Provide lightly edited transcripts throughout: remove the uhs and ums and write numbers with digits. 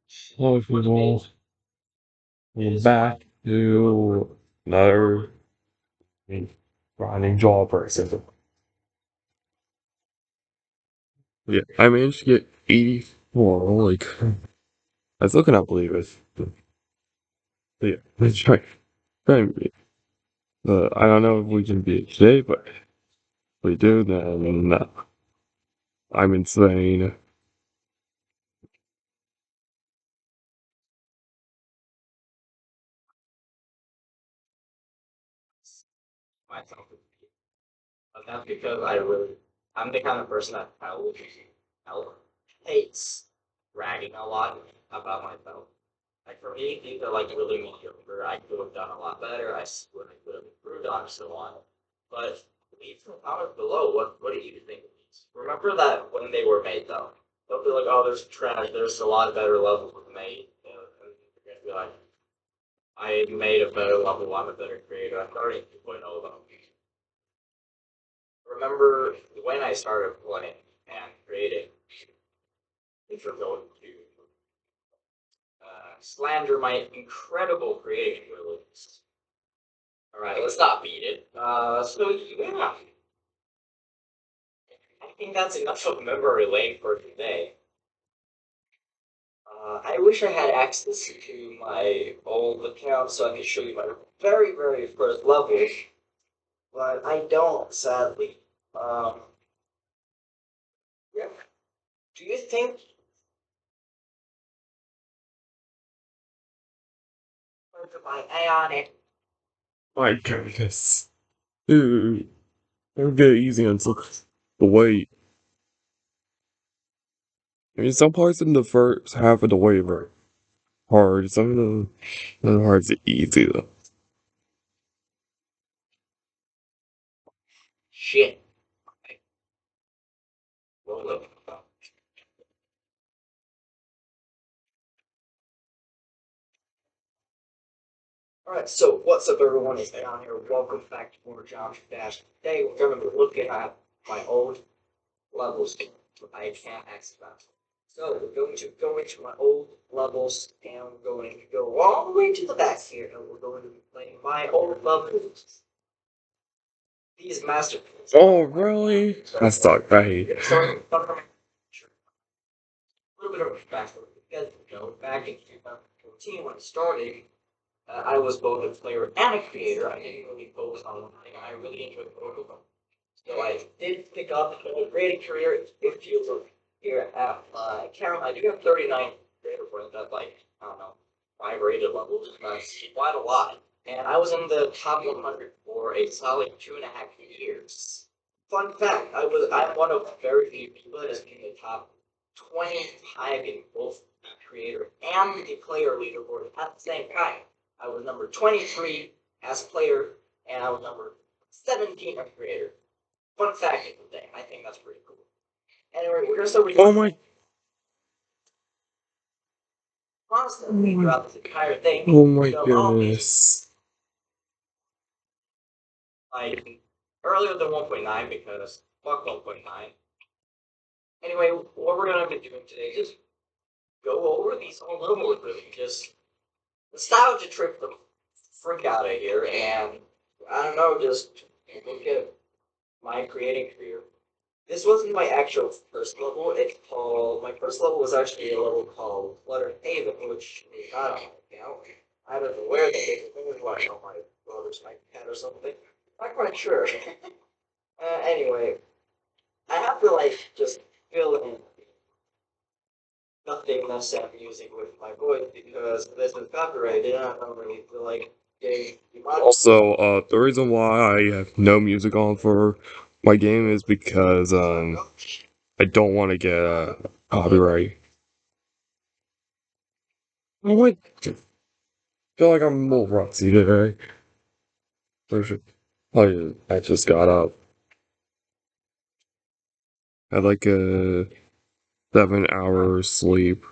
Hello people, we're back to another grinding Jawbreaker. Yeah, I managed to get 84, like, I still cannot believe it. But yeah, let's try and beat it. I don't know if we can beat it today, but if we do, then I'm insane. Myself, but that's because I'm the kind of person that hell hates bragging a lot about myself. Like for me, things are like really mediocre. I could have done a lot better. I what I could have improved on, so on. But leave some comments below. What do you think of these? Remember that when they were made, though. Don't be like, oh, there's trash. There's a lot better levels made. And you're gonna be like, I made a better level. I'm a better creator. I'm starting 2.0 though. Remember when I started playing and creating, if you're going to slander my incredible creating abilities. All right, let's not beat it. So yeah, I think that's enough of memory lane for today. I wish I had access to my old account so I could show you my very first levels, but I don't, sadly. Um, yeah. Do you think my Ionic? My goodness. Dude, don't get easy on the weight. I mean, some parts in the first half of the way were hard, some of the parts are easy though. Shit. Well, look. Alright, so what's up everyone, it's down here. Welcome back to more Josh Dash. Today we're going to be looking at my old levels I can't access that. So we're going to go into my old levels and we're going to go all the way to the back here and we're going to be playing my old levels. These masterpieces. Oh, really? I suck. I hate it. Starting from a little bit of a backstory. Because you know, back in 2014 when I started, I was both a player and a creator. I didn't really focus on one thing. I really enjoyed both of them. So I did pick up a creating career. If you look here at my account, I do have 39 creator points. That's like, I don't know, 5 rated levels. That's quite a lot. And I was in the top 100 for a solid 2.5 years. Fun fact, I'm one of very few people that has been in the top 25 in both the creator and the player leaderboard at the same time. I was number 23 as player, and I was number 17 as creator. Fun fact of the day. I think that's pretty cool. Anyway, we're gonna start with Oh my, constantly throughout this entire thing. oh my So goodness. like earlier than 1.9 because fuck 1.9. Anyway, what we're gonna be doing today is just go over these a little more quickly. Just nostalgia trip the freak out of here, and I don't know, just look at my creating career. This wasn't my actual first level. It's called my first level was actually a level called Clutter Haven, which is not on my account. I don't know where they did it. It was like on my brother's iPad or something. Not quite sure. Anyway, I have to like just fill in nothingness and music with my voice because this is copyrighted. I don't really feel like getting demonetized. Also, the reason why I have no music on for my game is because, I don't want to get, copyright. Oh my, feel like I'm a little rusty today. I just got up. Had like a 7 hour sleep.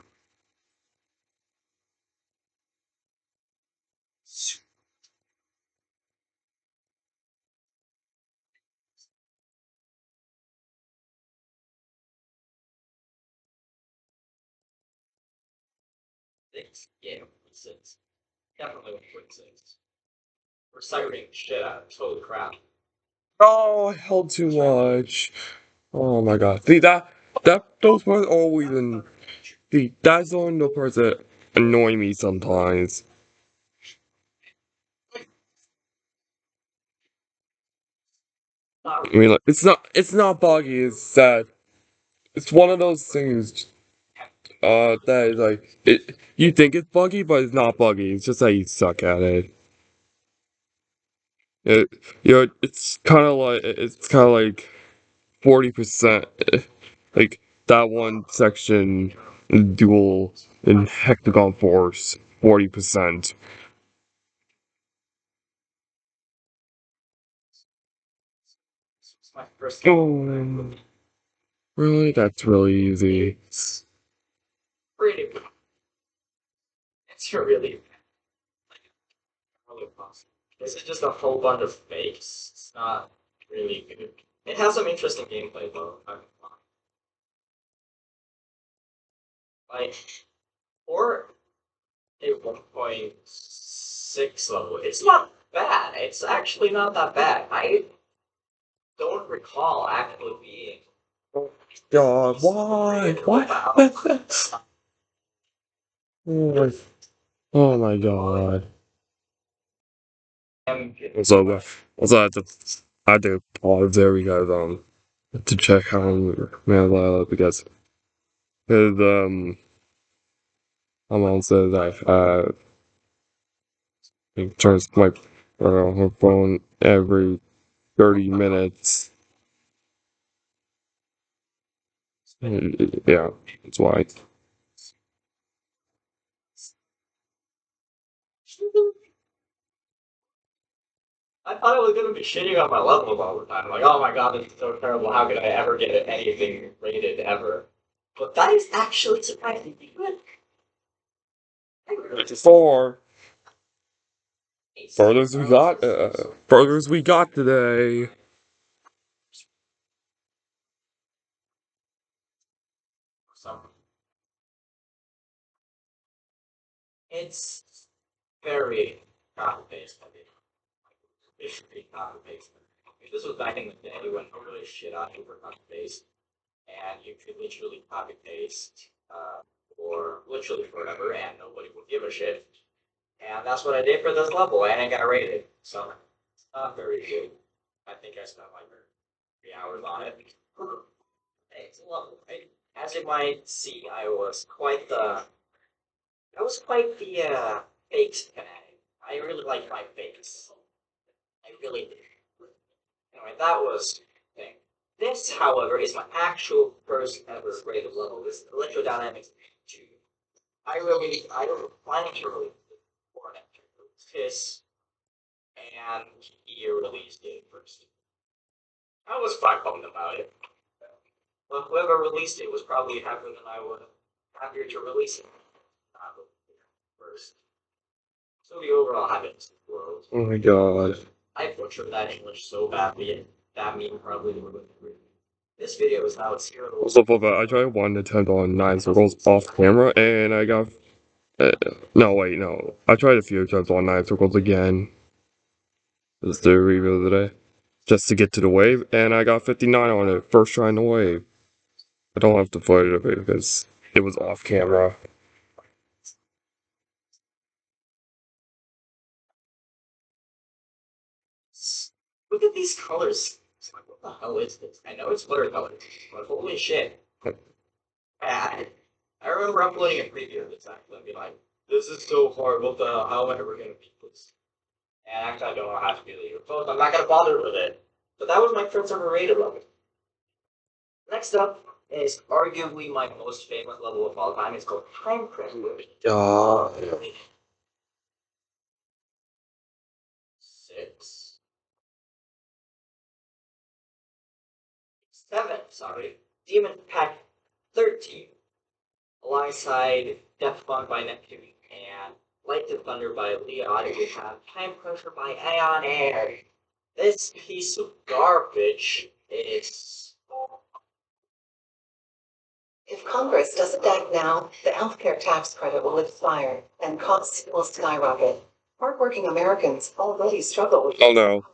6? Yeah, 6. Definitely 1.6. We're citing shit out. Holy crap. Oh, I held too much. Oh my god. See that those parts always in that's only the parts that annoy me sometimes. I mean, like, it's not buggy. It's that it's one of those things. That is like it. You think it's buggy, but it's not buggy. It's just that you suck at it. It it's kind of like 40%. Like that one section, dual in Hectagon Force, 40%. It's my first Oh, really? That's really easy. pretty good. It's really really possible. This is just a whole bunch of fakes. It's not really good. It has some interesting gameplay though. Like for a 1.6 level, it's not bad. It's actually not that bad. I don't recall actually being. God, why? Why? Oh my god. Also, I had to pause there because to check how man because my mom says it turns my her phone every 30 minutes. Yeah, that's why. I thought I was gonna be shitting on my levels all the time. Like, oh my god, this is so terrible. How could I ever get anything rated ever? But that is actually surprisingly good. Four. Furthers we got today. So it's very copy-paste heavy. It should be copy-paste. If this was back in the day when nobody shit on you for copy-paste, and you could literally copy-paste for literally forever, and nobody would give a shit. And that's what I did for this level, and I got rated. So, it's not very good. I think I spent like 3 hours on it. It's a level, right? As you might see, I was quite the fakes fanatic. I really like my fakes. I really did. Anyway, that was the thing. This, however, is my actual first ever rated level. This is Electrodynamics 2. I was planning to release it before this, and he released it first. I was quite bummed about it. But whoever released it was probably happier than I was happier to release it first. So the overall happiness of the world. Oh my god. I butchered that English so badly, and that meme probably would have been. This video is now a serial. So for that, I tried one attempt on 9 circles off camera, and I got. No, wait, no. I tried a few attempts on 9 circles again. This is the review of the day. Just to get to the wave, and I got 59 on it, first try in the wave. I don't have the footage of it because it was off camera. Look at these colors. It's like, what the hell is this? I know it's watercolor, but holy shit. Bad. I remember uploading a preview of this actually and be like, this is so hard, what the hell, how am I ever gonna beat this? And actually I don't know how to really propose. I'm not gonna bother with it. But that was my first ever rated level. Next up is arguably my most famous level of all time. It's called Time Pressure. Uh, 6, 7, sorry. Demon Pack 13. Alongside Death Funk by Neptune and Light to Thunder by Leon, we have Time Pressure by Aeon Air. This piece of garbage is If Congress doesn't act now, the healthcare tax credit will expire and costs will skyrocket. Hardworking Americans already struggle with. Oh no.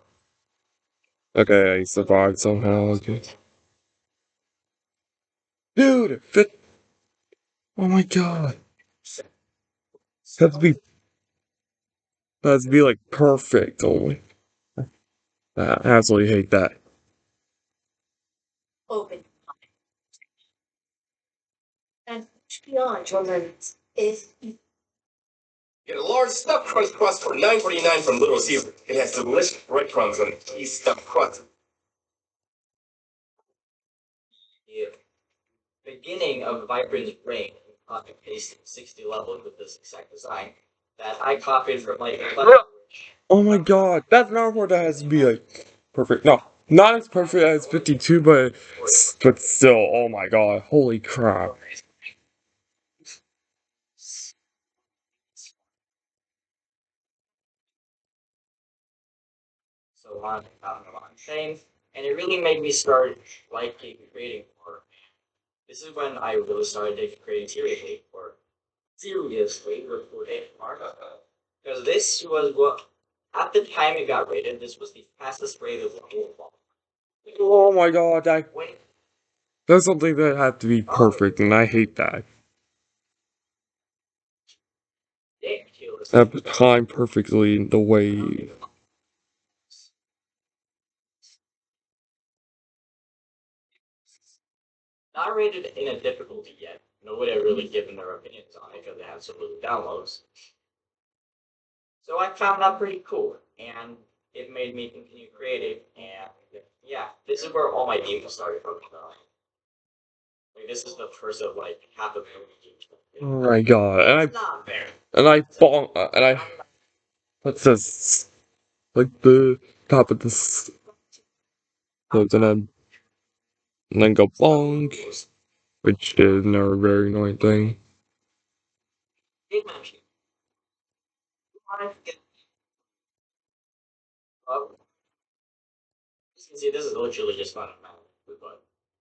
Okay, I survived somehow. Okay. Dude, fit. Oh my god. That's be that's be like perfect. Oh my. I absolutely hate that. Open and beyond your limits. If Get a large stuffed crust for $9.49 from Little Caesar. It has delicious breadcrumbs on a cheese stuffed crust. The beginning of Vibrant's brain copy pasting 60 levels with this exact design that I copied from like Oh my god, that's not what that has to be like perfect. No, not as perfect as 52, but still, oh my god, holy crap. so on and on chain, and it really made me start liking creating more. This is when I really started taking creating seriously, or seriously with Mark. Because this was what, at the time it got rated, this was the fastest rated ball. Oh my god, When that's something that had to be perfect, and I hate that. That time perfectly the way. not rated in a difficulty yet. Nobody had really given their opinions on it because it had so little downloads. So I found that pretty cool, and it made me continue creating. And yeah, this is where all my games started from. Like this is the first of like half of the Oh my god, It's not fair. and I, what's this? Like the top of this, and then go bonk, which is another very annoying thing. Game machine. You want to get up? You can see this is literally just fun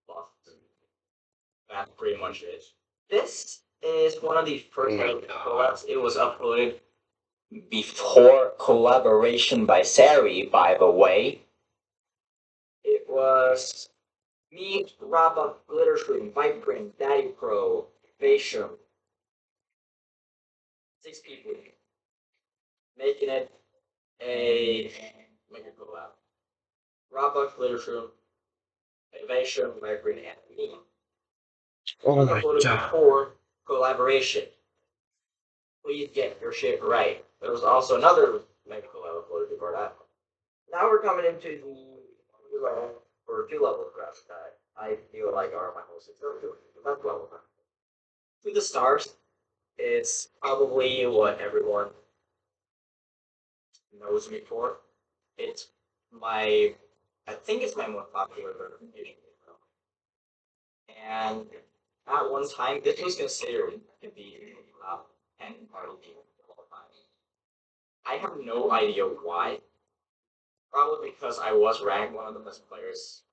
but that's pretty much it. This is one of the first collabs. It was uploaded before collaboration by Sari, by the way. It was me, Rabba, Glittershroom, Vibrant, Daddy Pro, Vasham, 6 people making it a make it collab. Rabba, Glittershroom, Vasham, Vibrant, and me. It Oh was my uploaded god. before collaboration. Please get your shit right. There was also another mega collab uploaded before that. Now we're coming into the level or 2 level crafts that I feel like are my most successful. The best level craft. To the stars, it's probably what everyone knows me for. It's my, I think it's my most popular verification. And at one time, this was considered to be the top 10 party game of all time. I have no idea why. Probably because I was ranked one of the best players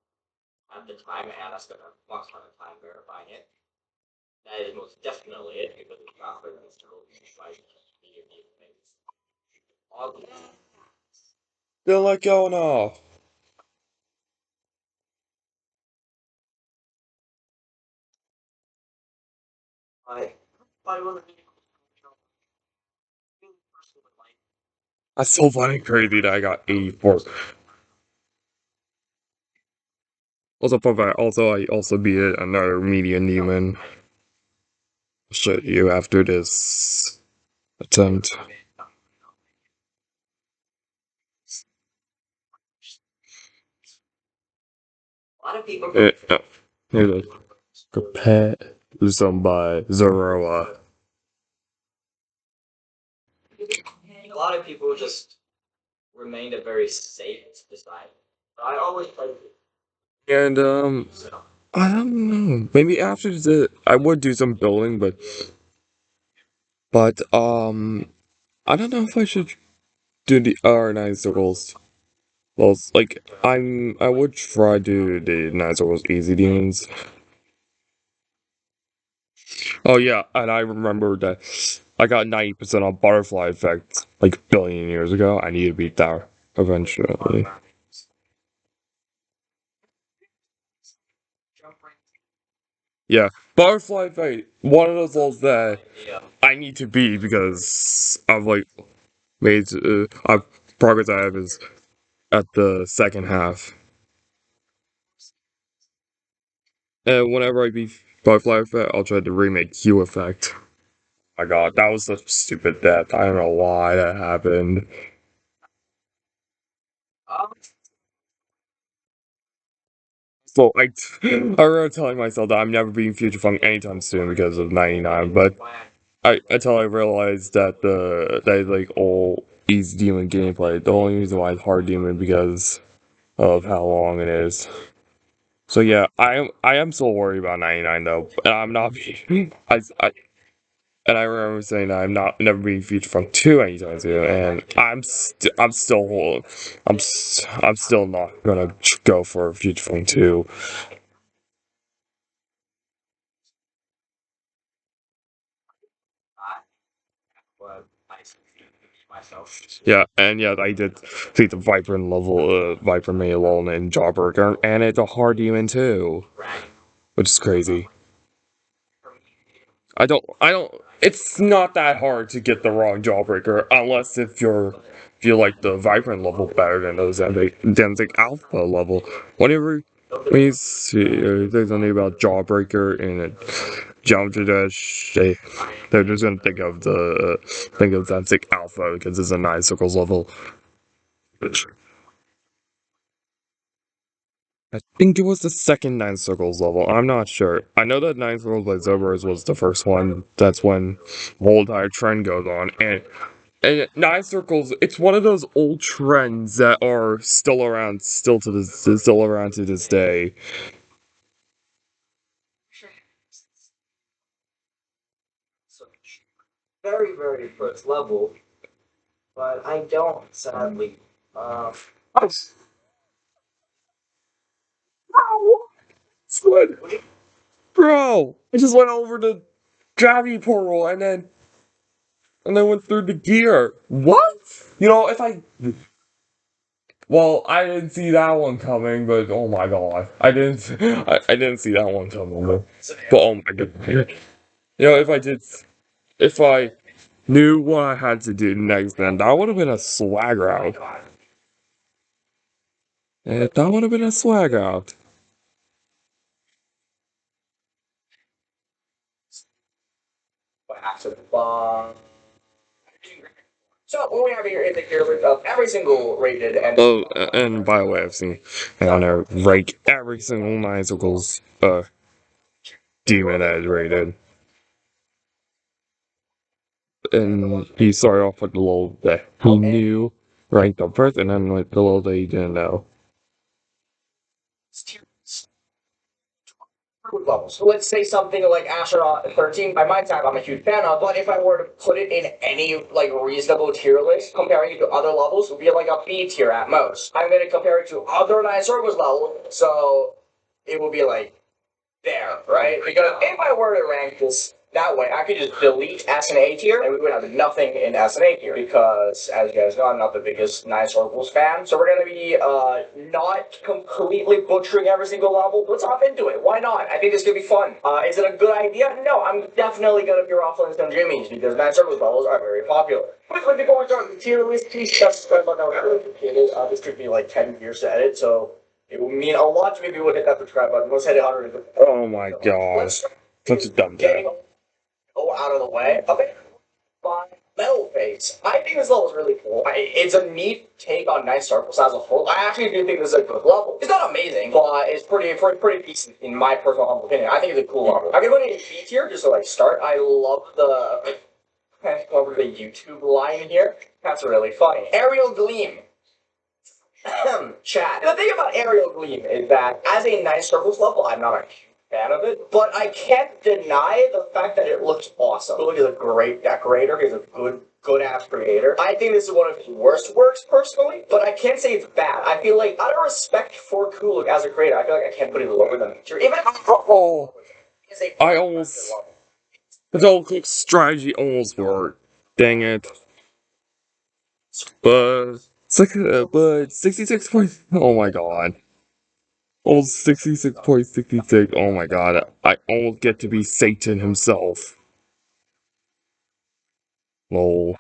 at the time, and I spent a long time verifying it. That is most definitely it because it's not for this to like video things. All the They're like going off. I want to be like That's so funny, crazy that I got 84. Also, fun fact, I also beat another median demon. I'll show you after this attempt. a lot of people. Here's a pet some by Zoroa. A lot of people just remained a very safe design. But I always played it. And So I don't know. Maybe after the I would do some building, but I don't know if I should do the R9 circles. Well, like I would try to do the 9 circles easy demons. Oh yeah, and I remember that I got 90% on Butterfly Effect like a billion years ago. I need to beat that eventually. Yeah, Butterfly Effect, one of those levels that I need to beat because I've like made progress I have is at the second half. And whenever I beat Butterfly Effect, I'll try to remake Q Effect. My god, that was a stupid death. I don't know why that happened. So I remember telling myself that I'm never beating Future Funk anytime soon because of 99, but until I realized that that like all easy demon gameplay. The only reason why it's hard demon because of how long it is. So yeah, I am still worried about 99 though, and I'm not being and I remember saying that I'm not never being Future Funk 2 anytime soon, and I'm still I'm still not gonna go for Future Funk 2. But I myself. Yeah, and yeah, I did see the Vibrant level, Viper May alone in Jawbreaker, and it's a hard demon too, which is crazy. I don't. It's not that hard to get the wrong Jawbreaker, unless if you like the Vibrant level better than those Danzig Alpha level. Whenever when you see there's something about Jawbreaker and Geometry Dash, they're just gonna think of Danzig Alpha because it's a 9 circles level. Which I think it was the second 9 circles level. I'm not sure. I know that 9 circles by Zobers was the first one. That's when the whole entire trend goes on. And 9 circles, it's one of those old trends that are still around, still around to this day. So, very, very first level, but I don't, sadly. Um, What? Bro, I just went over the gravity portal and then went through the gear. What? You know, if I well, I didn't see that one coming, but oh my god, I didn't see that one coming, but oh my god, you know, if I knew what I had to do next, then that would have been a swag out. That would have been a swag out. by accident. So what we have here is a gear list of every single rated and Oh, and by the way, I've seen on there rank every single 9 circles demon that is rated. And he started off with the little that he knew ranked up first, and then with the little that he didn't know. levels. So let's say something like Astronaut 13. By my time, I'm a huge fan of, but if I were to put it in any like reasonable tier list, comparing it to other levels, would be like a B tier at most. I'm gonna compare it to other 9 circles levels, so it will be like there, right? Because if I were to rank this that way, I could just delete S and A tier, and we would have nothing in S and A tier. Because, as you guys know, I'm not the biggest 9 circles fan, so we're gonna be not completely butchering every single level. Let's hop into it. Why not? I think this could be fun. Is it a good idea? No, I'm definitely gonna be ruffling some jimmies because 9 circles levels are very popular. Quickly before we start the tier list, please subscribe button. This took me like 10 years to edit, so it will mean a lot to me if you would hit that subscribe button. Let's hit 100. Oh my gosh, such a dumb Getting death. out of the way. Okay. Fine. Metal Face. I think this level is really cool. It's a neat take on 9 circles as a whole. I actually do think this is a good level. It's not amazing, but it's pretty decent in my personal humble opinion. I think it's a cool level. I'm gonna put it in B tier just to like start. I love the over the YouTube line here. That's really funny. Aerial Gleam. Chat. The thing about Aerial Gleam is that as a 9 circles level, I'm not a huge fan of it, but I can't deny the fact that it looks awesome. Kuluk is a great decorator. He's a good ass creator. I think this is one of his worst works personally, but I can't say it's bad. I feel like out of respect for Kuluk as a creator, I feel like I can't put it lower than Nature. Even if Oh, it's a I almost The double-click strategy almost worked. Dang it. But 66 points. Oh my god. Almost 66.66. Oh my god. I almost get to be Satan himself. Lol.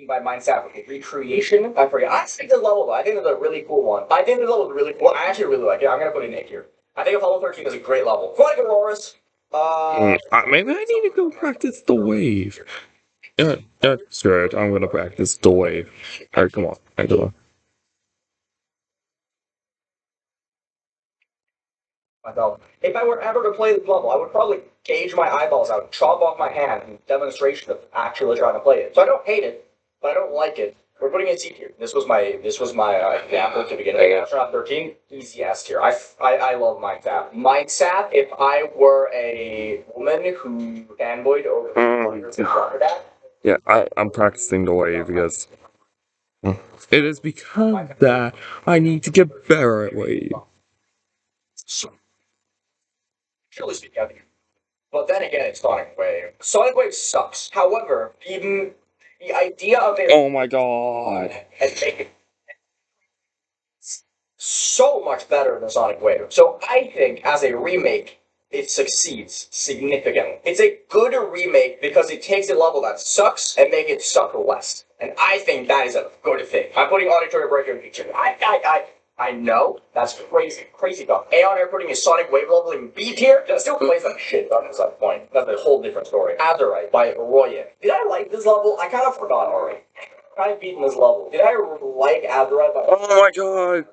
By mindset recreation. I forget. I think the level though. I think it's a really cool one. I think the level is really cool. I actually really like it. I'm gonna put it in here. I think level 13 is a great level. Quite a Auroras. Maybe I need to go practice the wave. Yeah, that's right. I'm gonna practice the wave. Alright, come on. Come on. Myself. If I were ever to play this level, I would probably gauge my eyeballs out, chop off my hand in demonstration of actually trying to play it. So I don't hate it, but I don't like it. We're putting it in C tier. This was my example to begin with. Astronaut 13, easy S tier. I love Mindsap. Mindsap, if I were a woman who fanboyed over Yeah, I'm practicing the wave because it is because that I need to get better at wave. Surely speaking, but then again, it's Sonic Wave. Sonic Wave sucks. However, even the idea of it Oh my god. and make it so much better than Sonic Wave. So I think as a remake, it succeeds significantly. It's a good remake because it takes a level that sucks and make it suck less. And I think that is a good thing. I'm putting Auditory Breaker in feature. I know that's crazy talk. Aeon Air putting a Sonic Wave level in B tier, that still plays like shit. That's that point. That's a whole different story. Azurite by Royan. Did I like this level? I kind of forgot already. I've beaten this level. Did I like Azurite by? Oh my god.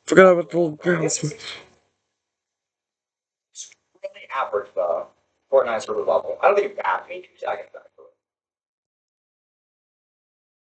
Forgot about the grams. Really average Fortnite server level. I don't think it's bad. Me 2 seconds back.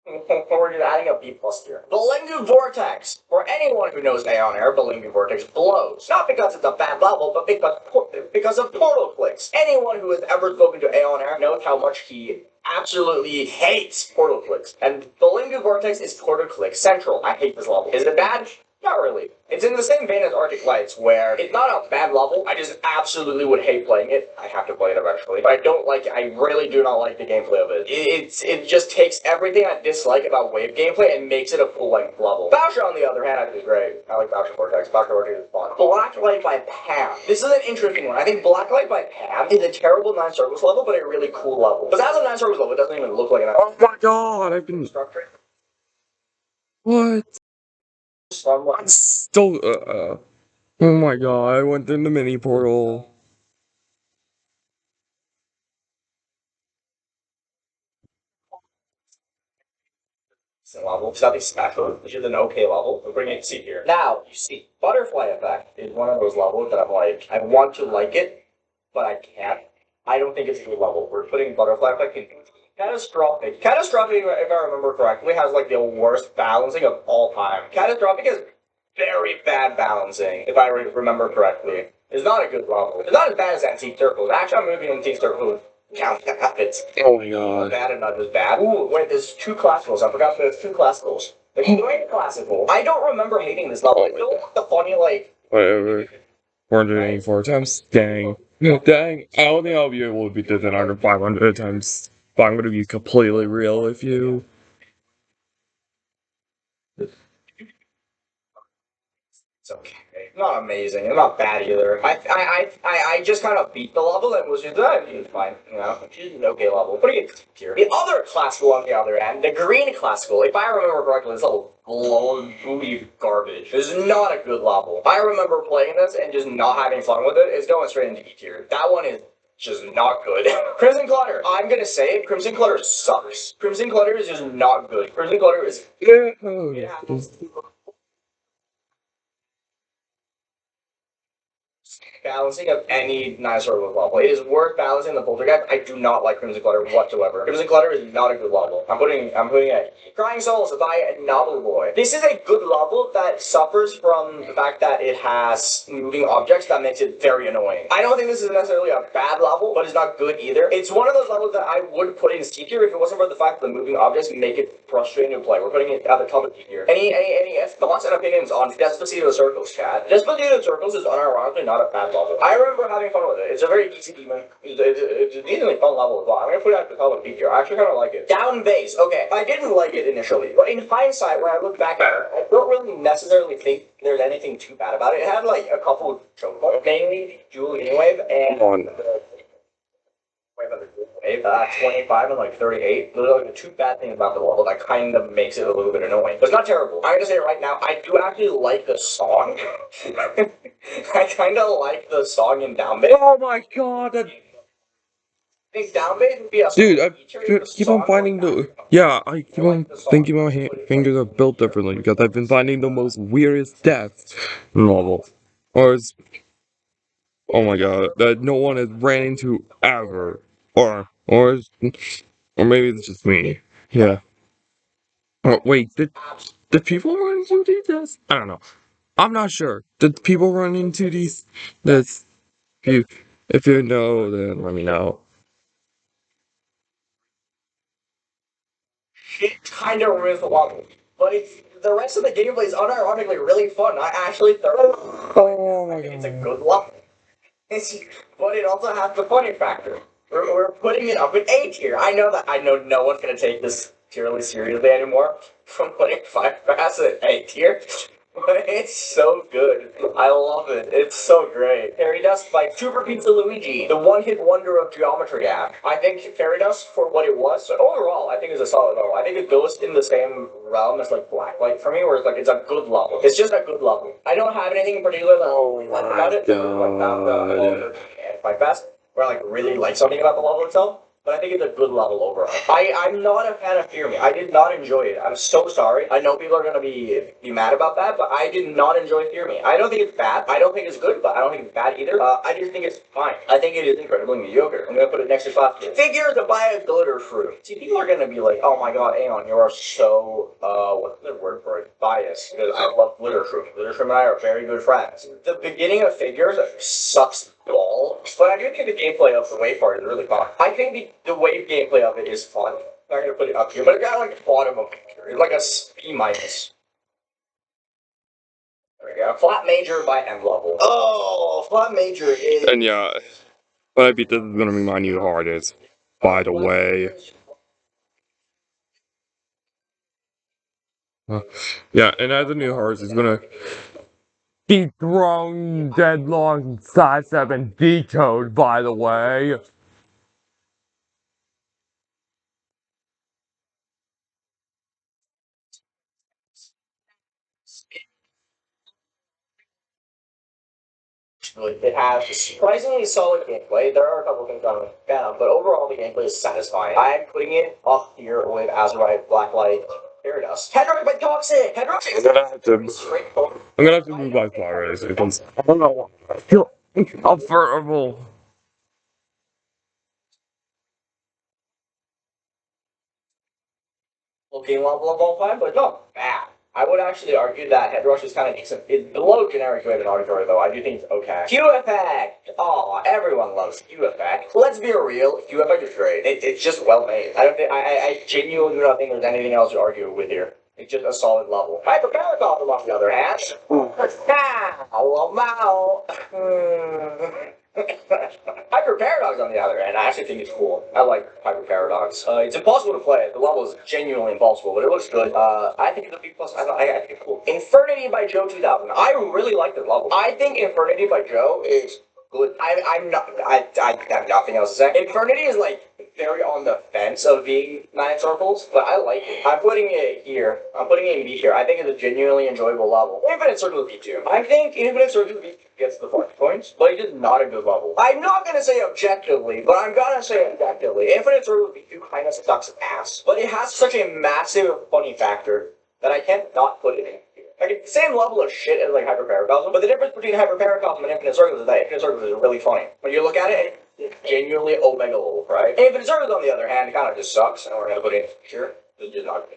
We're just adding a B plus here. Belingu Vortex. For anyone who knows Aeon Air, Belingu Vortex blows. Not because it's a bad level, but because of portal clicks. Anyone who has ever spoken to Aeon Air knows how much he absolutely hates portal clicks. And Belingu Vortex is portal click central. I hate this level. Is it bad? Not really. It's in the same vein as Arctic Lights, where it's not a bad level. I just absolutely would hate playing it. I have to play it eventually, but I don't like it. I really do not like the gameplay of it. It just takes everything I dislike about wave gameplay and makes it a full-length level. Bowser, on the other hand, I think is great. I like Bowser Vortex. Bowser Vortex is fun. Blacklight by Pam. This is an interesting one. I think Blacklight by Pam is a terrible 9 Circles level, but a really cool level. Because as a 9 Circles level, it doesn't even look like an. Oh my god, I've been. What? I'm still. Oh my god, I went in the mini portal. Level. It's nothing special. It's just an okay level. We're bringing it to C here. Now, you see, Butterfly Effect is one of those levels that I'm like, I want to like it, but I can't. I don't think it's a good level. We're putting Butterfly Effect in Catastrophic. Catastrophic, if I remember correctly, has like the worst balancing of all time. Catastrophic is very bad balancing, if I remember correctly. It's not a good level. It's not as bad as Antique Circles. Actually, I'm moving Antique Circles. Count it's Oh my god. bad and not as bad. Ooh, wait, there's 2 classicals. I forgot there's 2 classicals. The Great Classical. I don't remember hating this level. I don't like the funny, like. Whatever. 484 times. Dang. Dang. I don't think I'll be able to beat this in under 500 times. But I'm gonna be completely real with you. It's okay. Not amazing. It's not bad either. I just kind of beat the level and was just, it's fine. You know, it's an okay level. What do you here? The other classical, on the other end, the green classical, if I remember correctly, this level blown booty garbage. This is not a good level. I remember playing this and just not having fun with it. It's going straight into E tier. That one is just not good. Crimson Clutter. I'm gonna say it, Crimson Clutter sucks. Crimson Clutter is just not good. Crimson Clutter is. balancing of any nice sort of level. It is worth balancing the poltergeist. I do not like Crimson Clutter whatsoever. Crimson Clutter is not a good level. I'm putting it. Crying Souls by Novel Boy. This is a good level that suffers from the fact that it has moving objects that makes it very annoying. I don't think this is necessarily a bad level, but it's not good either. It's one of those levels that I would put in C tier if it wasn't for the fact that the moving objects make it frustrating to play. We're putting it at the top of D tier. Any thoughts and opinions on Despacito of the Circles, chat? Despacito of the Circles is unironically not a bad level. I remember having fun with it. It's a very easy demon. It's a decently fun level as well. I'm gonna put it at the top of D tier. I actually kind of like it. Down bass. Okay, I didn't like it initially, but in hindsight, when I look back at it, I don't really necessarily think there's anything too bad about it. It had like a couple of choke points, mainly Julian Wave and Wave 25 and like 38. Those are like the two bad things about the level that kind of makes it a little bit annoying. But it's not terrible. I'm gonna say it right now, I do actually like the song. I kind of like the song in Down Bass. Oh my god, that... I think Down Bass would be a Dude, I keep on finding the... Yeah, I keep on thinking my fingers are built differently because I've been finding the most weirdest deaths in levels. Or it's... Oh my god, that no one has ran into ever. Or maybe it's just me. Yeah. Oh, wait, did people run into these deaths? I don't know. I'm not sure. Did people run into these deaths? If you know, then let me know. It kind of ruins the level. But it's, the rest of the gameplay is unironically really fun. I actually thoroughly. Oh my It's a god. good level. But it also has the funny factor. We're putting it up in A tier. I know no one's gonna take this tier list seriously anymore. From putting 5 Fast at A tier. But it's so good. I love it. It's so great. Fairy Dust by Super Pizza Luigi, the one-hit wonder of Geometry app. I think Fairy Dust, for what it was, so overall, I think it's a solid level. I think it goes in the same realm as like Blacklight for me, where it's like it's a good level. It's just a good level. I don't have anything in particular that I like about it. Like that, Fight Fast, where I like really like something about the level itself. But I think it's a good level overall. I'm not a fan of Fear Me. I did not enjoy it. I'm so sorry. I know people are gonna be mad about that, but I did not enjoy Fear Me. I don't think it's bad. I don't think it's good, but I don't think it's bad either. I just think it's fine. I think it is incredibly mediocre. I'm gonna put it next to class. Figure to buy a glitter fruit. See, people are gonna be like, oh my god, Aeon, you are so what's the word for it? Biased. Because I love glitter fruit. Glitter fruit and I are very good friends. The beginning of Figures sucks ball, but I do think the gameplay of the wave part is really fun. I think the wave gameplay of it is fun. I'm not gonna put it up here, but it's got like the bottom of it. It's like a B minus. There we go. Flat Major by End Level. Oh, Flat Major is. And yeah, when I beat this is gonna be my new hardest. By the way. Yeah, and as a new hardest, it's gonna dethrone Deadlong Sidestep and Decode, by the way. It has surprisingly solid gameplay. There are a couple things I'm fan of, but overall the gameplay is satisfying. I'm putting it up here with Azurite, Blacklight, Paradise. Headrock by Toxic! Headrock I'm gonna have to move my flowers because I don't know. I feel uncomfortable. looking level of all time, but it's not bad. I would actually argue that Head Rush is kind of decent. It's below generic wave and auditory, though. I do think it's okay. Q Effect! Aw, everyone loves Q Effect. Let's be real, Q Effect is great. It's just well made. I don't think, I genuinely do not think there's anything else to argue with here. It's just a solid level. Hyper Paradox, on the other hand. Hyper Paradox, on the other hand, I actually think it's cool. I like Hyper Paradox. It's impossible to play. The level is genuinely impossible, but it looks good. I think it's a B plus. I think it's cool. Infernity by Joe 2000. I really like this level. I think Infernity by Joe is good. I have nothing else to say. Infernity is like very on the fence of being 9 circles, but I like it. I'm putting it here. I'm putting it in B tier. I think it's a genuinely enjoyable level. Infinite Circle is B2. I think Infinite Circle gets the 40 points, but it is not a good level. I'm not gonna say objectively, but I'm gonna say objectively. Infinite Circle B2 kind of sucks ass, but it has such a massive funny factor that I can't not put it in here. Like same level of shit as like hyperparacosm, but the difference between hyperparacosm and infinite circles is that infinite circles is really funny. When you look at it, it's genuinely omega low, right? Infinite circles, on the other hand, kind of just sucks, and we're gonna put it here.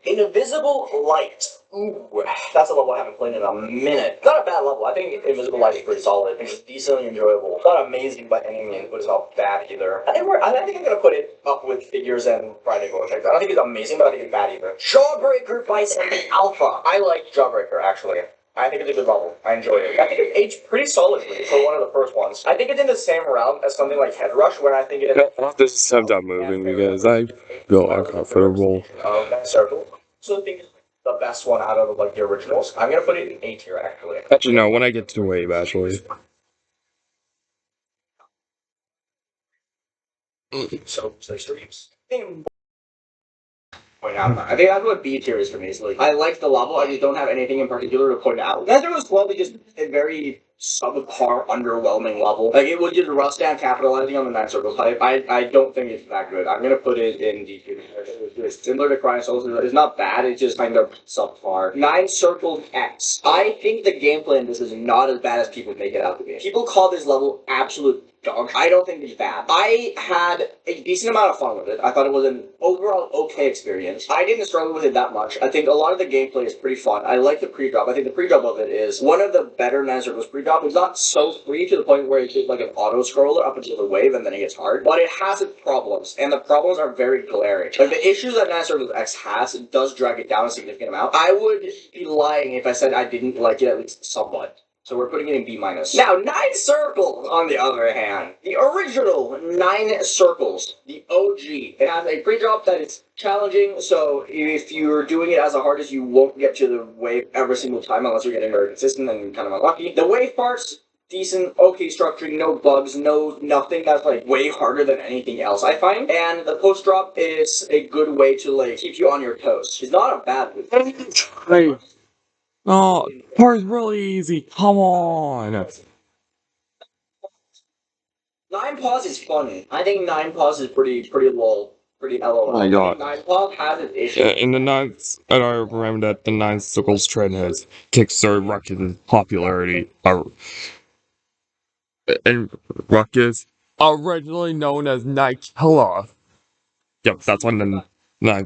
Invisible Light. Ooh, that's a level I haven't played in a minute. It's not a bad level. I think Invisible Light is pretty solid. It's decently enjoyable. It's not amazing by any means, but it's not bad either. I think I'm gonna put it up with Figures and Grinding Vortex. I don't think it's amazing, but I think it's bad either. Jawbreaker Bison Alpha. I like Jawbreaker actually. I think it's a good level. I enjoy it. I think it aged pretty solidly for one of the first ones. I think it's in the same realm as something like Head Rush, where I think it is. I'll have to stop that moving because I feel uncomfortable. Circle. So I think it's the best one out of like the originals. I'm gonna put it in A tier actually. Actually, no, when I get to Wave, actually. So streams. Point out. I think that's what B tier is for me. Like, I like the level. I just don't have anything in particular to point out. That was probably just a very subpar, underwhelming level. Like it was just Rustam capitalizing on the 9 circles hype. I don't think it's that good. I'm gonna put it in D tier. It's similar to Crying Souls. It's not bad. It's just kind of subpar. 9 circles X. I think the gameplay in this is not as bad as people make it out to be. People call this level absolute dog. I don't think it's bad. I had a decent amount of fun with it. I thought it was an overall okay experience. I didn't struggle with it that much. I think a lot of the gameplay is pretty fun. I like the pre-drop. I think the pre-drop of it is one of the better 9 circles pre-drop. It's not so free to the point where it's just like an auto-scroller up until the wave and then it gets hard. But it has its problems, and the problems are very glaring. Like the issues that 9 circles X has, it does drag it down a significant amount. I would be lying if I said I didn't like it at least somewhat. So we're putting it in B minus. Now, 9 circles, on the other hand. The original 9 circles, the OG. It has a pre-drop that is challenging, so if you're doing it as a hardest, you won't get to the wave every single time unless you're getting very consistent and kind of unlucky. The wave parts, decent, okay structuring, no bugs, nothing that's like way harder than anything else I find. And the post drop is a good way to like keep you on your toes. It's not a bad move. Hey. Oh, part's really easy. Come on. 9 pause is funny. I think 9 pause is pretty lol. Pretty LOL. Oh my god. 9 pause has its issues. Yeah, in the ninth, and I remember that the 9 circles trend has kickstarted Ruckus' popularity. And Ruckus, originally known as Night Killer. Yep, that's when the 9.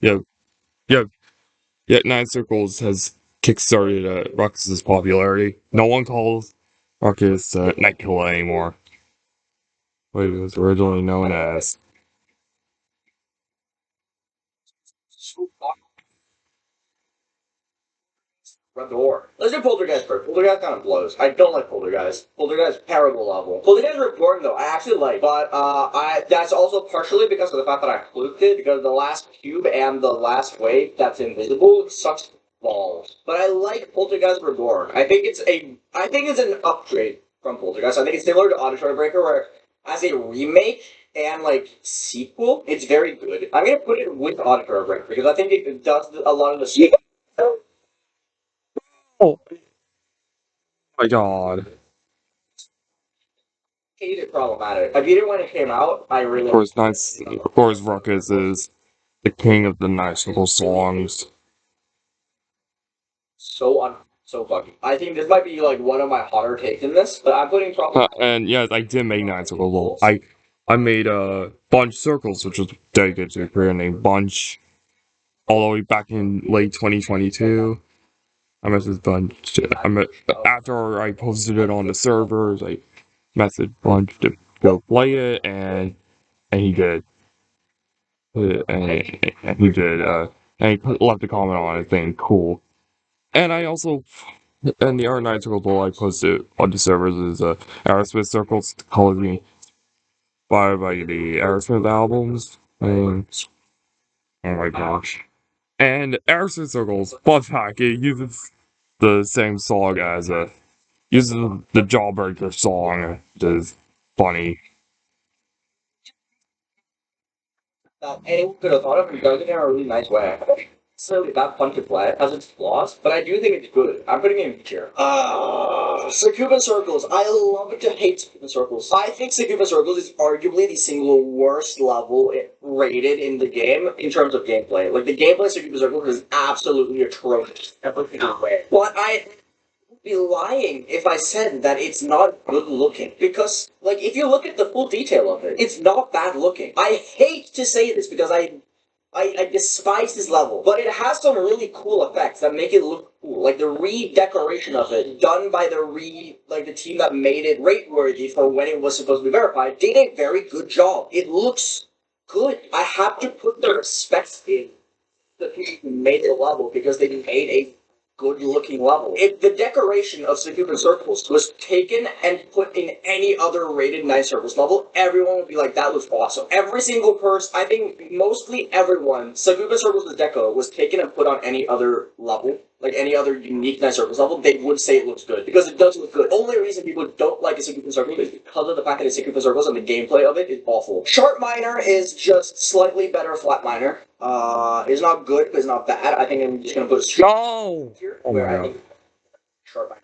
Yep, yep, yet 9 circles has kickstarted Ruckus' popularity. No one calls Ruckus Night Killer anymore. What it was originally known as. Door. Let's do Poltergeist first. Poltergeist kind of blows. I don't like Poltergeist. Poltergeist terrible level. Poltergeist Reborn though, I actually like, but that's also partially because of the fact that I fluked it, because the last cube and the last wave that's invisible sucks balls. But I like Poltergeist Reborn. I think it's an upgrade from Poltergeist. I think it's similar to Jawbreaker, where as a remake and like sequel, it's very good. I'm gonna put it with Jawbreaker because I think it does a lot of the Oh my god. hate it problematic. I beat it when it came out. I really Of course, Ruckus is the king of the nice little songs. so fucking. I think this might be like one of my hotter takes in this, but I'm putting problem. And yes, I did make 9 circles. I made Bunch Circles, which was dedicated to a creator named Bunch, all the way back in late 2022. I messaged Bunch. After I posted it on the servers, I messaged Bunch to go play it, and he did. And he did. And he left a comment on it saying "cool." And I also, and the other 9 circle I posted on the servers is Aerosmith Circles, calling me by the Aerosmith albums. And, oh my gosh. And Aerosmith Circles, fun fact, it uses the same song as uses the Jawbreaker song, which is funny. Anyone could have thought of it, does it in a really nice way. necessarily that fun to play. It has its flaws, but I do think it's good. I'm putting it in here. Sakuba Circles. I love to hate Sakuba Circles. I think Sakuba Circles is arguably the single worst level rated in the game in terms of gameplay. Like, the gameplay of Sakuba Circles is absolutely atrocious. Every way. But I would be lying if I said that it's not good looking. Because, like, if you look at the full detail of it, it's not bad looking. I hate to say this because I despise this level, but it has some really cool effects that make it look cool. Like the redecoration of it, done by the team that made it rate worthy for when it was supposed to be verified, did a very good job. It looks good. I have to put the respect in the people who made the level because they made a good-looking level. If the decoration of Sakuba Circles was taken and put in any other rated 9 Circles level, everyone would be like, that looks awesome. Every single person, I think mostly everyone, Sakuba Circles' deco was taken and put on any other level, like any other unique 9 Circles level, they would say it looks good, because it does look good. Only reason people don't like a Sakuba Circle is because of the fact that it's Sakuba Circles and the gameplay of it is awful. Sharp Miner is just slightly better Flat Miner. It's not good, but it's not bad. I think I'm just gonna put No! here, Oh where my I god. think Sharp Miner.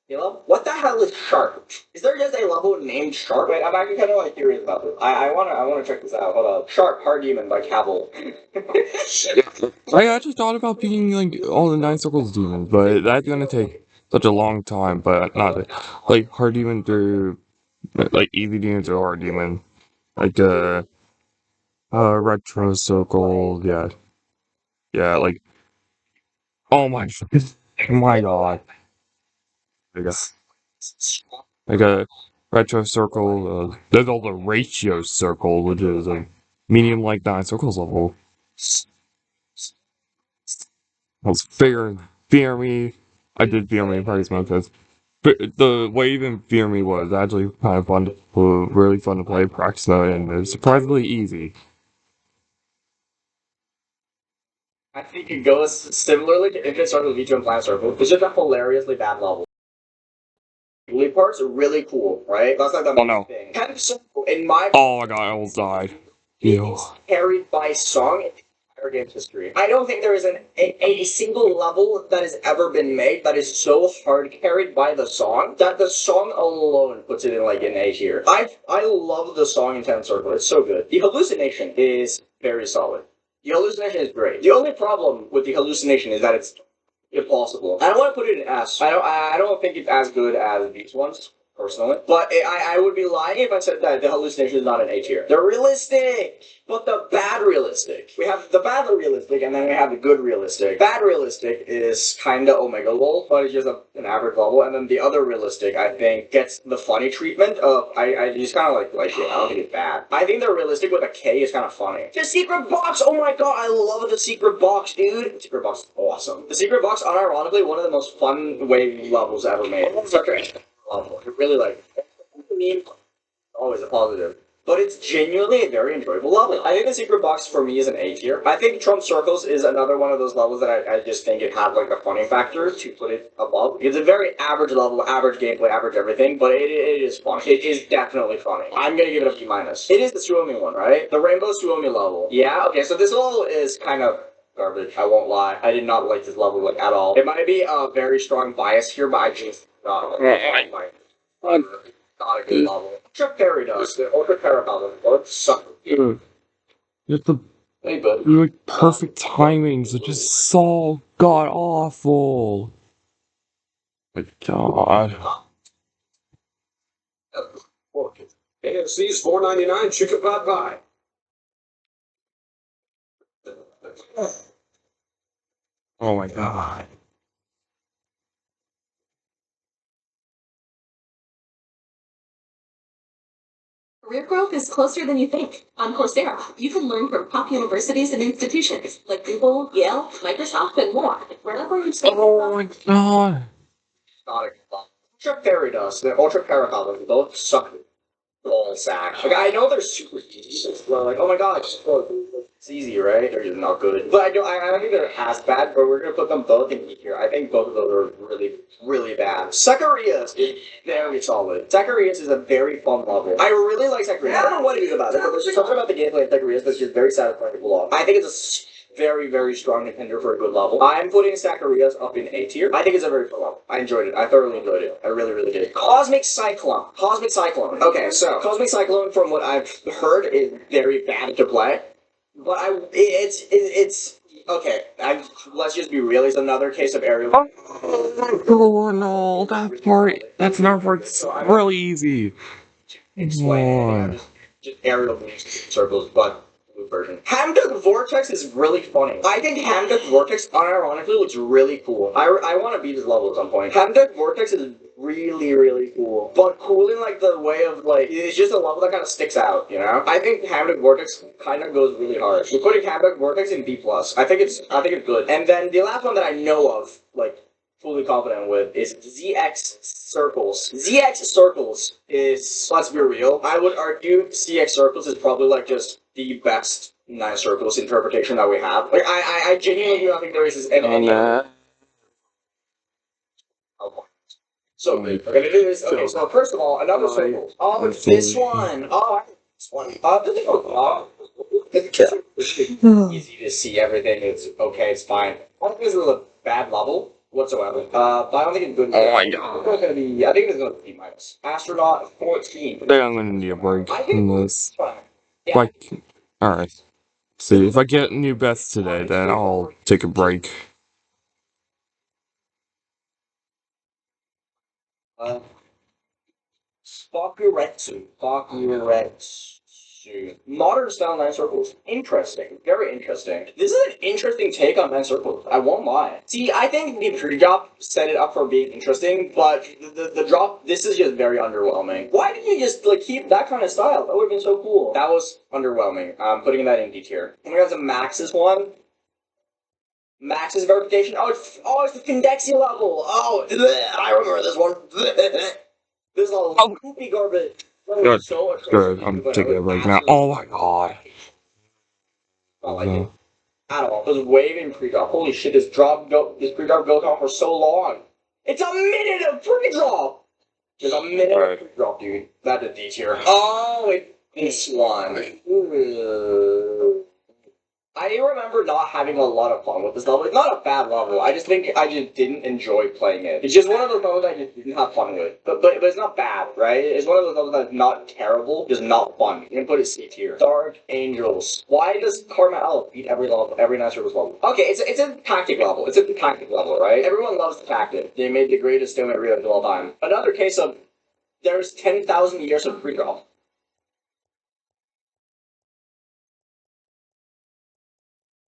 You know? What the hell is Sharp? Is there just a level named Sharp? Wait, I'm actually kind of like curious about this. I wanna check this out. Hold up. Sharp Hard Demon by Cabal. I actually thought about beating like all the 9 Circles demons, but that's gonna take such a long time. But not like hard demon through like easy demons or hard demon, like retro circle, yeah, yeah, like oh my, oh my god, like a, like a retro circle. There's all the ratio circle, which is a medium like 9 Circles level. Was fear me. I did fear me pretty much because the way even fear me was actually kind of fun, really fun to play practice mode, and it's surprisingly easy. I think it goes similarly to Infinite Circle, V2, and Planet Circle. It's just a hilariously bad level. Lead parts are really cool, right? That's like the main no. thing. Kind of simple, in my Oh my god, I almost died. Ew. it's carried by song in the entire game's history. I don't think there is a single level that has ever been made that is so hard carried by the song that the song alone puts it in like an A tier. I love the song in 10 Circle. It's so good. The hallucination is very solid. The hallucination is great. The only problem with the hallucination is that it's impossible. I don't want to put it in S. I don't think it's as good as these ones, personally. But I would be lying if I said that the hallucination is not an A tier. They're realistic, but the bad realistic. We have the bad realistic, and then we have the good realistic. Bad realistic is kinda Omega level, but it's just an average level. And then the other realistic, I think, gets the funny treatment of I just kind of like it. I don't think it's bad. I think the realistic with a K is kind of funny. The secret box. Oh my god, I love the secret box, dude. The secret box is awesome. The secret box, unironically, one of the most fun wave levels ever made. Such a level. I really like it. I mean, always a positive. But it's genuinely a very enjoyable level. I think the secret box for me is an A tier. I think Trump Circles is another one of those levels that I just think it had like a funny factor to put it above. It's a very average level, average gameplay, average everything, but it is fun. It is definitely funny. I'm gonna give it a B minus. It is the Suomi one, right? The Rainbow Suomi level. Yeah, okay, so this level is kind of garbage, I won't lie. I did not like this level like at all. It might be a very strong bias here, but I just not not a good level. Ultra Paradox, the Ultra Paradox, both suck. Just the Hey, bud. like perfect timings are just so god awful. My god. AFC's $4.99 chicken pot pie. Oh my god. Career growth is closer than you think. On Coursera, you can learn from top universities and institutions like Google, Yale, Microsoft, and more. Wherever you stay. Oh my god. Not a good level. Ultra Paradox, the Ultra Paradox, both suck ball sack. Like, I know they're super easy. Well, like, oh my god, it's easy, right? They're just not good. But I don't think they're as bad, but we're gonna put them both in E here. I think both of those are really, really bad. Zacharias is very solid. Zacharias is a very fun level. I really like Zacharias. I don't know what it is about it, but there's just something about the gameplay of Zacharias that's just very satisfying to pull off. I think it's very, very strong contender for a good level. I'm putting Zacharias up in A tier. I think it's a very fun level. I enjoyed it. I thoroughly enjoyed it. I really, really did. Cosmic Cyclone. Cosmic Cyclone. Okay, so Cosmic Cyclone, from what I've heard, is very bad to play. But it's okay. Let's just be real. It's another case of aerial. Oh no, that's not part's really easy. Explain. Just aerial circles, but blue version. Hamduck Vortex is really funny. I think Hamduck Vortex, unironically, looks really cool. I want to beat this level at some point. Hamduck Vortex is really, really cool. But cool in like the way of like, it's just a level that kind of sticks out, you know? I think Hamduck Vortex kind of goes really hard. We're putting Hamduck Vortex in B+. I think it's good. And then the last one that I know of, like, fully confident with, is ZX Circles. ZX Circles is, let's be real, I would argue CX Circles is probably like just the best 9 circles interpretation that we have. Like, I genuinely do not think there is any other. So we're gonna do this. Okay, so first of all, another circle. Oh, it's this one. Oh, I this one. Easy to see everything. It's okay. It's fine. I don't think this is a bad level whatsoever. But I don't think it's good. Oh my god. It's gonna be. I think it's gonna be minus. Astronaut 14. I think I'm gonna need a break from this. Yeah. Like, alright. See, if I get new bets today, then I'll take a break. Bakuretsu. Modern style 9 circles. Interesting. Very interesting. This is an interesting take on 9 circles. I won't lie. See, I think the pre-drop set it up for being interesting, but the drop, this is just very underwhelming. Why didn't you just like keep that kind of style? That would have been so cool. That was underwhelming. I'm putting that in D tier. And we got the Max's one. Max's verification. Oh, it's the Findexi level. Oh, I remember this one. This level. Oh, poopy garbage. Good. Good. I'm taking a break now. Oh my god. I like it at all. This wave in pre-drop. Holy shit! This pre-drop goes on for so long. It's a minute of pre-drop. There's a minute of pre-drop, dude. That's a D tier. Oh, this one. I remember not having a lot of fun with this level. It's not a bad level. I just think I just didn't enjoy playing it. It's just one of those levels I just didn't have fun with. But it's not bad, right? It's one of those levels that's not terrible, just not fun. You can put it C tier. Dark Angels. Why does Carmel beat every 9 circles level? Okay, it's a tactic level. It's a tactic level, right? Everyone loves the tactic. They made the greatest stalemate reel of all time. Another case of there's 10,000 years of pre-drop.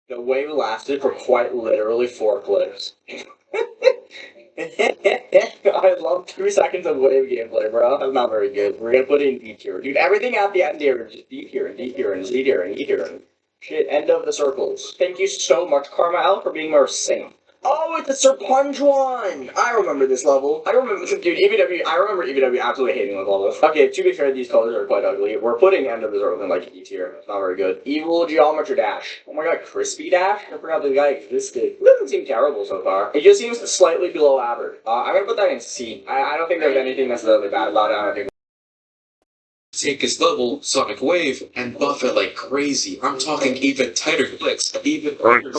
The wave lasted for quite literally 4 clicks. I love 2 seconds of wave gameplay, bro. That's not very good. We're gonna put it in D tier. Dude, everything at the end here is just D tier and D tier and Z tier and E tier and shit, end of the circles. Thank you so much, Carmel, for being our saint. Oh, it's the Serpunge one! I remember this level. I remember EBW absolutely hating this level. Okay, to be fair, these colors are quite ugly. We're putting End of the Circle in like E tier. It's not very good. Evil Geometry Dash. Oh my god, Crispy Dash? I forgot this guy existed. It doesn't seem terrible so far. It just seems slightly below average. I'm gonna put that in C. I don't think there's anything necessarily bad about it. I don't think take his level, Sonic Wave, and buff it like crazy. I'm talking even tighter clicks, even harder.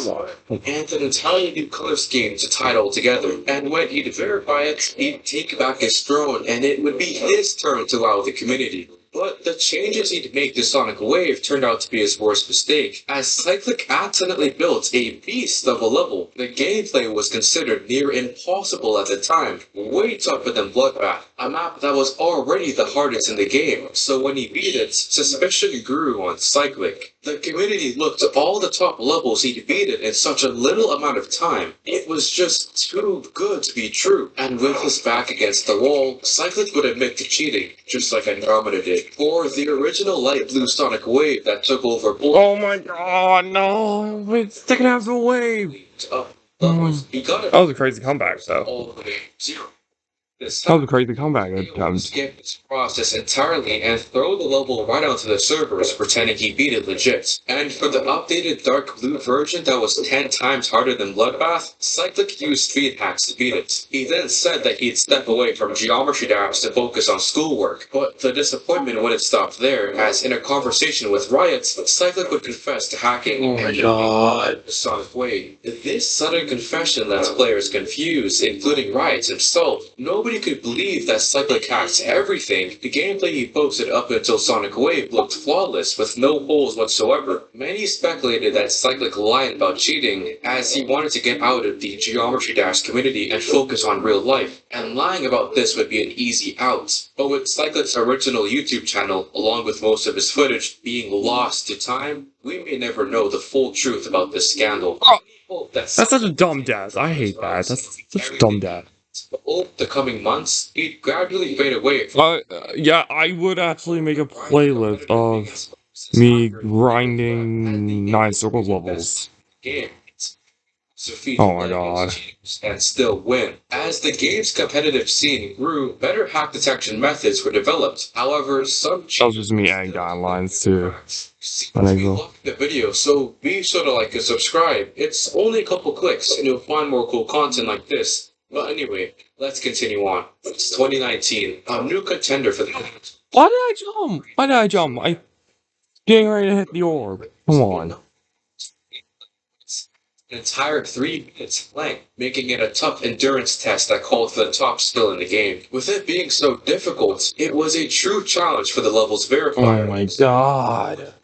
And an entirely new color scheme to tie it all together. And when he'd verify it, he'd take back his throne, and it would be his turn to wow the community. But the changes he'd make to Sonic Wave turned out to be his worst mistake, as Cyclic accidentally built a beast of a level. The gameplay was considered near impossible at the time, way tougher than Bloodbath, a map that was already the hardest in the game, so when he beat it, suspicion grew on Cyclic. The community looked at all the top levels he'd beaten in such a little amount of time. It was just too good to be true, and with his back against the wall, Cyclic would admit to cheating, just like Andromeda did. Or the original light blue Sonic Wave that took over. Oh my god, no! It's taking out the wave! He got it. That was a crazy comeback, though. All the way 0. This That was a crazy comeback he will attempt. skip this process entirely and throw the level right onto the servers, pretending he beat it legit. And for the updated dark blue version that was 10 times harder than Bloodbath, Cyclic used speed hacks to beat it. He then said that he'd step away from Geometry Dash to focus on schoolwork, but the disappointment wouldn't stop there, as in a conversation with Riot, Cyclic would confess to hacking and God. the Sonic Wave. This sudden confession left players confused, including Riot himself. Nobody could believe that Cyclic hacked everything. The gameplay he posted up until Sonic Wave looked flawless, with no holes whatsoever. Many speculated that Cyclic lied about cheating, as he wanted to get out of the Geometry Dash community and focus on real life, and lying about this would be an easy out. But with Cyclic's original YouTube channel, along with most of his footage being lost to time, we may never know the full truth about this scandal. That's such a dumb death. I hate that. That's such a dumb death. Over the coming months, he'd gradually fade away Yeah, I would actually make a playlist of me grinding 9 circle levels. game. Oh my god. And still win. As the game's competitive scene grew, better hack detection methods were developed. However, some That was just me adding guidelines too. we loved the video, so be sure to like and subscribe. It's only a couple clicks, and you'll find more cool content like this. But anyway, let's continue on. It's 2019, a new contender for the... Why did I jump? Why did I jump? I getting ready to hit the orb. Come on. An entire 3 minutes length, making it a tough endurance test that called for the top skill in the game. With it being so difficult, it was a true challenge for the level's verifier. Oh my god.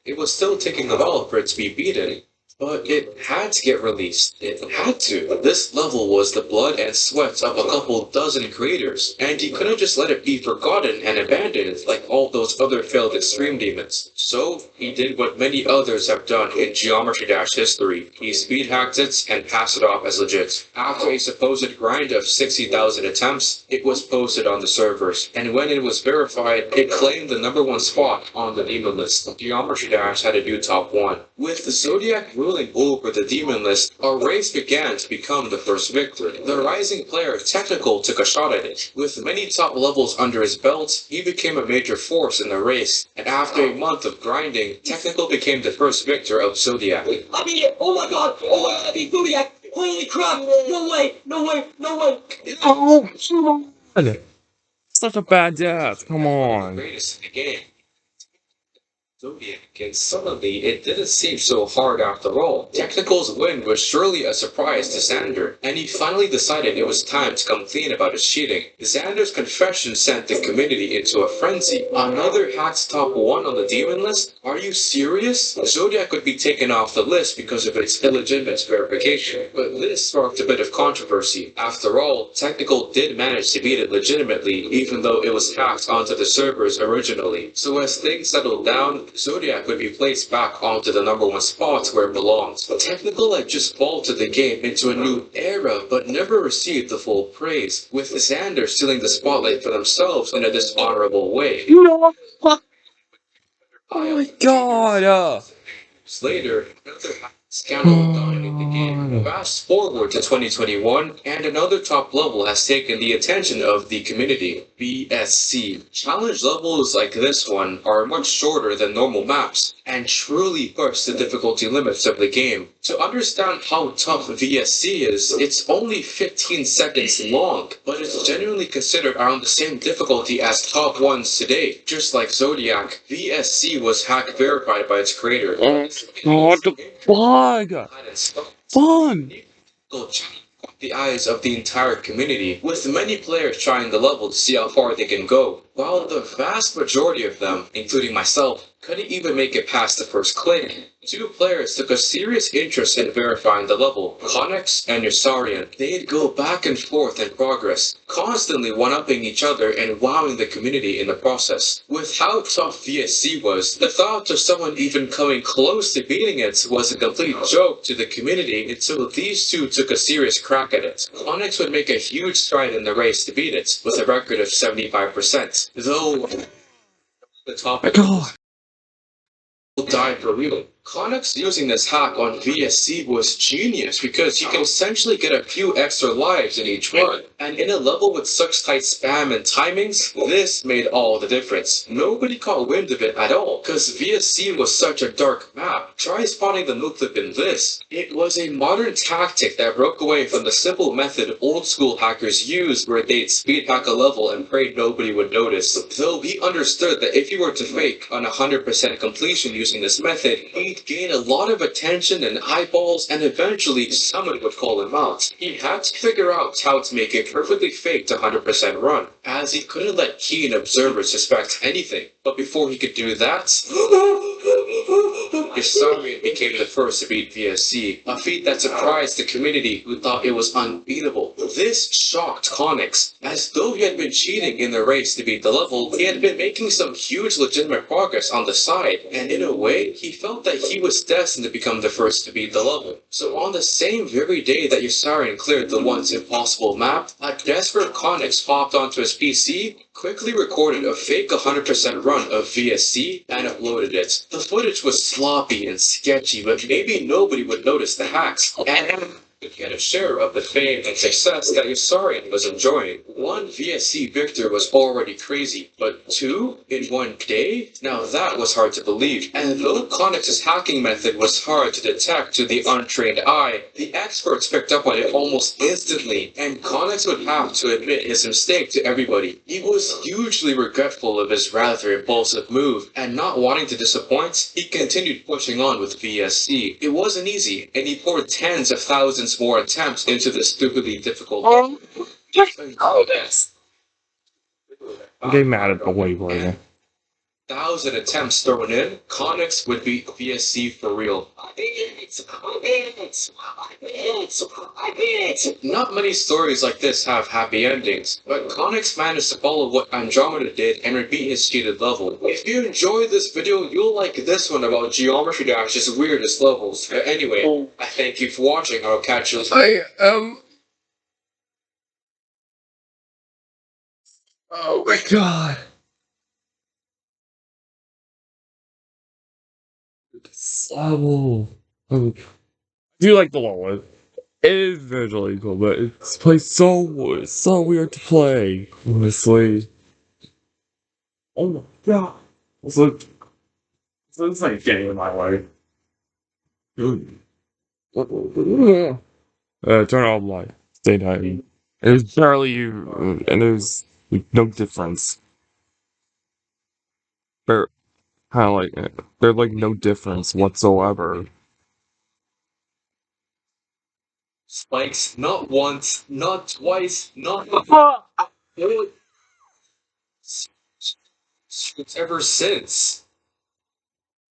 It was still taking a while for it to be beaten, but it had to get released. It had to. This level was the blood and sweat of a couple dozen creators, and he couldn't just let it be forgotten and abandoned like all those other failed extreme demons. So, he did what many others have done in Geometry Dash history. He speed hacked it and passed it off as legit. After a supposed grind of 60,000 attempts, it was posted on the servers, and when it was verified, it claimed the #1 spot on the demon list. Geometry Dash had a new top 1. With the Zodiac ruling over the demon list, a race began to become the first victor. The rising player Technical took a shot at it. With many top levels under his belt, he became a major force in the race, and after a month of grinding, Technical became the first victor of Zodiac. I mean it! Oh my god! Oh my god, I beat Zodiac! Holy crap! No way! No way! No way! Oh, come on. Such a bad death. Come on. Greatest in the game. Zodiac, and suddenly it didn't seem so hard after all. Technical's win was surely a surprise to Xander, and he finally decided it was time to come clean about his cheating. Xander's confession sent the community into a frenzy. Another hacked top 1 on the demon list? Are you serious? Zodiac would be taken off the list because of its illegitimate verification, but this sparked a bit of controversy. After all, Technical did manage to beat it legitimately, even though it was hacked onto the servers originally. So as things settled down, Zodiac would be placed back onto the #1 spot where it belongs. Technical had just vaulted the game into a new era, but never received the full praise, with Xander stealing the spotlight for themselves in a dishonorable way. No. Oh my god. Later, another scandal dominated the game. Fast forward to 2021, and another top level has taken the attention of the community, BSC. Challenge levels like this one are much shorter than normal maps, and truly push the difficulty limits of the game. To understand how tough VSC is, it's only 15 seconds long, but it's genuinely considered around the same difficulty as top 1s today. Just like Zodiac, VSC was hack verified by its creator. What the fuck? Fun. The eyes of the entire community, with many players trying the level to see how far they can go, while the vast majority of them, including myself, couldn't even make it past the first click. 2 players took a serious interest in verifying the level, Connex and Yusarian. They'd go back and forth in progress, constantly one-upping each other and wowing the community in the process. With how tough VSC was, the thought of someone even coming close to beating it was a complete joke to the community until these 2 took a serious crack at it. Connex would make a huge stride in the race to beat it, with a record of 75%, though the top God. died for real. Connex using this hack on VSC was genius because you can essentially get a few extra lives in each run, and in a level with such tight spam and timings, this made all the difference. Nobody caught wind of it at all, cause VSC was such a dark map. Try spotting the no-clip in this. It was a modern tactic that broke away from the simple method old school hackers used where they'd speed hack a level and pray nobody would notice. Though he understood that if he were to fake on 100% completion using this method, he'd gain a lot of attention and eyeballs, and eventually someone would call him out. He had to figure out how to make a perfectly faked 100% run, as he couldn't let keen observers suspect anything. But before he could do that, Yasarian became the first to beat VSC, a feat that surprised the community who thought it was unbeatable. This shocked Connex. As though he had been cheating in the race to beat the level, he had been making some huge legitimate progress on the side, and in a way, he felt that he was destined to become the first to beat the level. So on the same very day that Yasarian cleared the once impossible map, a desperate Connex hopped onto his PC, quickly recorded a fake 100% run of VSC, and uploaded it. The footage was sloppy and sketchy, but maybe nobody would notice the hacks, and could get a share of the fame and success that Yasarian was enjoying. One VSC victor was already crazy, but two in one day? Now that was hard to believe. And though Connex's hacking method was hard to detect to the untrained eye, the experts picked up on it almost instantly, and Connex would have to admit his mistake to everybody. He was hugely regretful of his rather impulsive move, and not wanting to disappoint, he continued pushing on with VSC. It wasn't easy, and he poured tens of thousands more attempts into the stupidly difficult this. I'm getting mad at the wave right now. 1,000 attempts thrown in, Connex would beat VSC for real. Not many stories like this have happy endings, but Connex managed to follow what Andromeda did and repeat his cheated level. If you enjoyed this video, you'll like this one about Geometry Dash's weirdest levels. Anyway, I thank you for watching. I'll catch you later. Oh my god. This level. I do like the level. It is visually cool, but it's plays so weird to play. Honestly. Oh my god. So it's like getting in my way. Turn off light. Stay tight. And there's barely and there's like no difference. They're kind of like there's like no difference whatsoever. Spikes, not once, not twice, not ever since.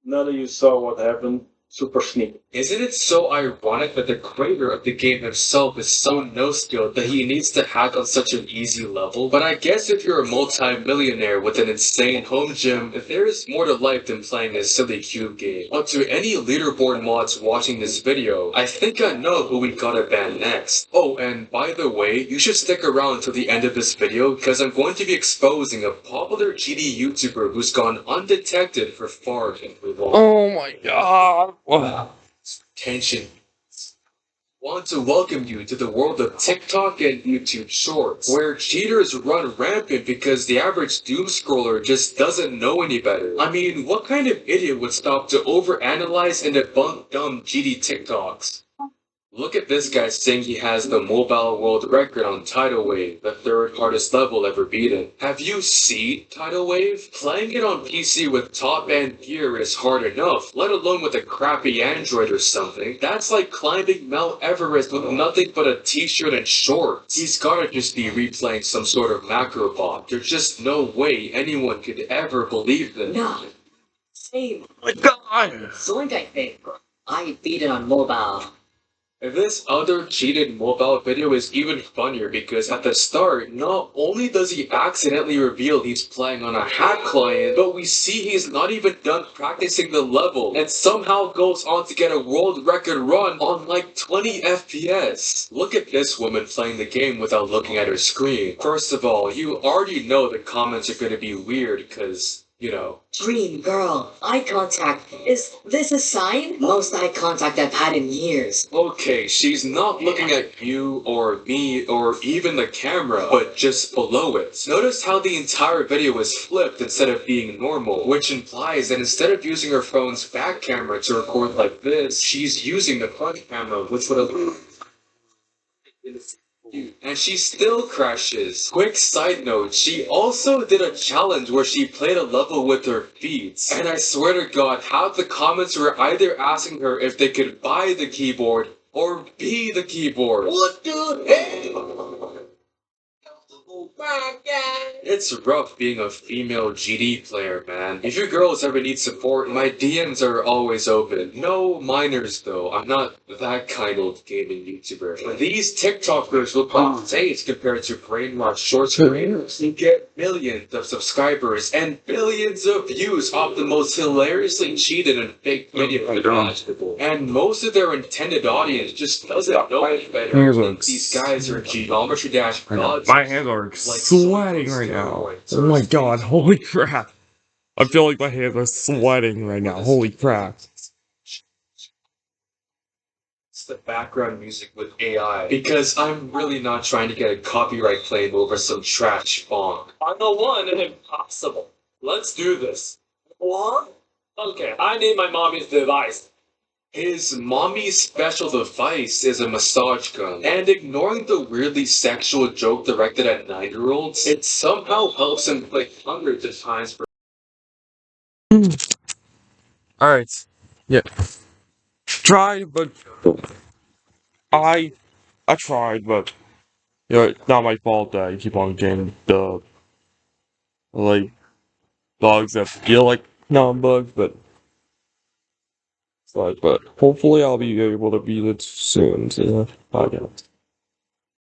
Now that you saw what happened, super sneaky. Isn't it so ironic that the creator of the game himself is so no-skilled that he needs to hack on such an easy level? But I guess if you're a multi-millionaire with an insane home gym, there is more to life than playing a silly cube game. But to any leaderboard mods watching this video, I think I know who we gotta ban next. Oh, and by the way, you should stick around till the end of this video because I'm going to be exposing a popular GD YouTuber who's gone undetected for far too long. Oh my god. Wow. Tension. Want to welcome you to the world of TikTok and YouTube Shorts, where cheaters run rampant because the average doom scroller just doesn't know any better. I mean, what kind of idiot would stop to overanalyze and debunk dumb GD TikToks? Look at this guy saying he has the mobile world record on Tidal Wave, the third hardest level ever beaten. Have you seen Tidal Wave? Playing it on PC with top-end gear is hard enough, let alone with a crappy Android or something. That's like climbing Mount Everest with nothing but a t-shirt and shorts. He's gotta just be replaying some sort of macro bot. There's just no way anyone could ever believe this. No. Same. Oh my god. Zoink, I think. I beat it on mobile. This other cheated mobile video is even funnier because at the start, not only does he accidentally reveal he's playing on a hack client, but we see he's not even done practicing the level and somehow goes on to get a world record run on like 20 FPS. Look at this woman playing the game without looking at her screen. First of all, you already know the comments are gonna be weird because you know. Dream girl, eye contact. Is this a sign? Most eye contact I've had in years. Okay, she's not looking at you or me or even the camera, but just below it. Notice how the entire video is flipped instead of being normal, which implies that instead of using her phone's back camera to record like this, she's using the front camera, which would have... And she still crashes. Quick side note, she also did a challenge where she played a level with her feet. And I swear to God, half the comments were either asking her if they could buy the keyboard or be the keyboard. What the hell? Oh my god. It's rough being a female GD player, man. If your girls ever need support, my DMs are always open. No minors though, I'm not that kind of gaming YouTuber. These TikTokers look like saints compared to brainwashed short screeners who get millions of subscribers and billions of views off the most hilariously cheated and fake video imaginable. And most of their intended audience just doesn't know any better. These guys are Geometry Dash gods. My hands are sweating right now. Oh my god, holy crap. I feel like my hands are sweating right now, holy crap. It's the background music with AI. Because I'm really not trying to get a copyright claim over some trash bonk. On the one, impossible. Let's do this. What? Okay, I need my mommy's device. His mommy's special device is a massage gun, and ignoring the weirdly sexual joke directed at 9-year-olds, it somehow helps him click hundreds of times per. Alright. Yeah. Tried, but I tried, but you know, it's not my fault that I keep on getting the like bugs that feel like non-bugs, but hopefully I'll be able to beat it soon to the podcast.